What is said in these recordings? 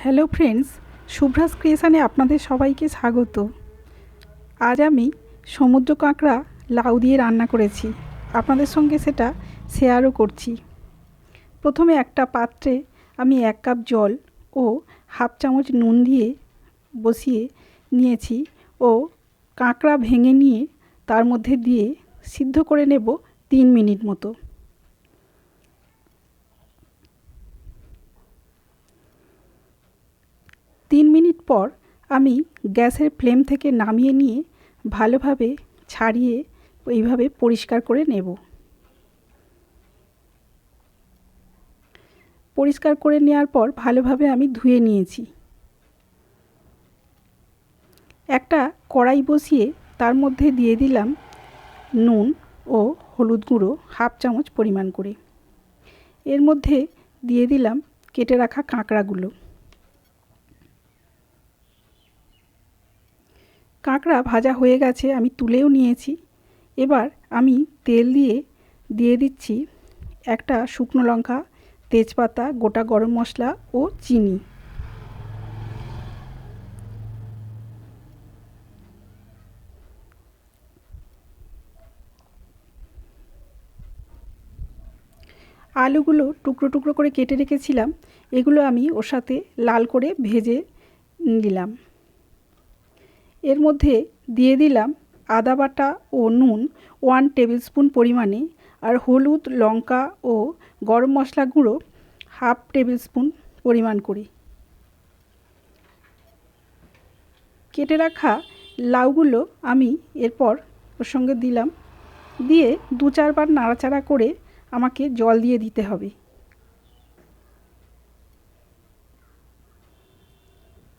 Hello friends, সুভ্রাস ক্রিয়েশনে আপনাদের সবাইকে স্বাগত। আজ আমি সমুদ্র কাঁকড়া লাউ দিয়ে রান্না করেছি, আপনাদের সঙ্গে সেটা শেয়ারও করছি। প্রথমে একটা পাত্রে আমি 1 কাপ জল ও হাফ চামচ নুন দিয়ে বসিয়ে নিয়েছি ও কাঁকড়া ভেঙে নিয়ে তার মধ্যে দিয়ে সিদ্ধ করে নেব 3 মিনিট মতো। তিন মিনিট পর আমি গ্যাসের ফ্লেম থেকে নামিয়ে নিয়ে ভালোভাবে ছাড়িয়ে এইভাবে পরিষ্কার করে নেব। পরিষ্কার করে নেওয়ার পর ভালোভাবে আমি ধুয়ে নিয়েছি। একটা কড়াই বসিয়ে তার মধ্যে দিয়ে দিলাম নুন ও হলুদ গুঁড়ো হাফ চামচ পরিমাণ করে। এর মধ্যে দিয়ে দিলাম কেটে রাখা কাঁকড়াগুলো। কাঁকড়া ভাজা হয়ে গেছে, আমি তুলেও নিয়েছি। এবার আমি তেল দিয়ে দিচ্ছি একটা শুকনো লঙ্কা, তেজপাতা, গোটা গরম মশলা ও চিনি। আলুগুলো টুকরো টুকরো করে কেটে রেখেছিলাম, এগুলো আমি ওর সাথে লাল করে ভেজে নিলাম। এর মধ্যে দিয়ে দিলাম আদা বাটা ও নুন 1 টেবিল স্পুন পরিমাণে, আর হলুদ, লঙ্কা ও গরম মশলা গুঁড়ো হাফ টেবিল স্পুন পরিমাণ করে। কেটে রাখা লাউগুলো আমি এরপর ওর সঙ্গে দিলাম, দিয়ে 2-4 বার নাড়াচাড়া করে আমাকে জল দিয়ে দিতে হবে।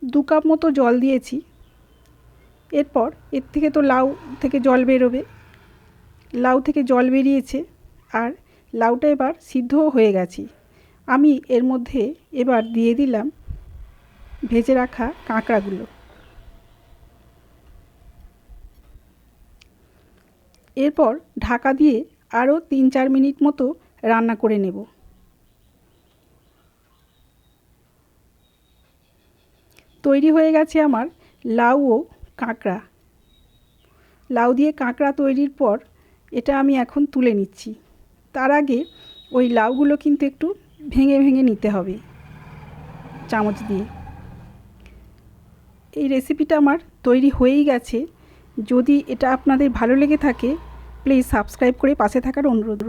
2 কাপ মতো জল দিয়েছি। এরপর এর থেকে তো লাউ থেকে জল বেরোবে, লাউ থেকে জল বেরিয়েছে আর লাউটা এবার সিদ্ধও হয়ে গেছে। আমি এর মধ্যে এবার দিয়ে দিলাম ভেজে রাখা কাঁকড়াগুলো। এরপর ঢাকা দিয়ে আরও 3-4 মিনিট মতো রান্না করে নেব। তৈরি হয়ে গেছে আমার লাউ ও কাঁকড়া। লাউ দিয়ে কাঁকড়া তৈরির পর এটা আমি এখন তুলে নিচ্ছি। তার আগে ওই লাউগুলো কিন্তু একটু ভেঙে ভেঙে নিতে হবে চামচ দিয়ে। এই রেসিপিটা আমার তৈরি হয়েই গেছে। যদি এটা আপনাদের ভালো লেগে থাকে প্লিজ সাবস্ক্রাইব করে পাশে থাকার অনুরোধ।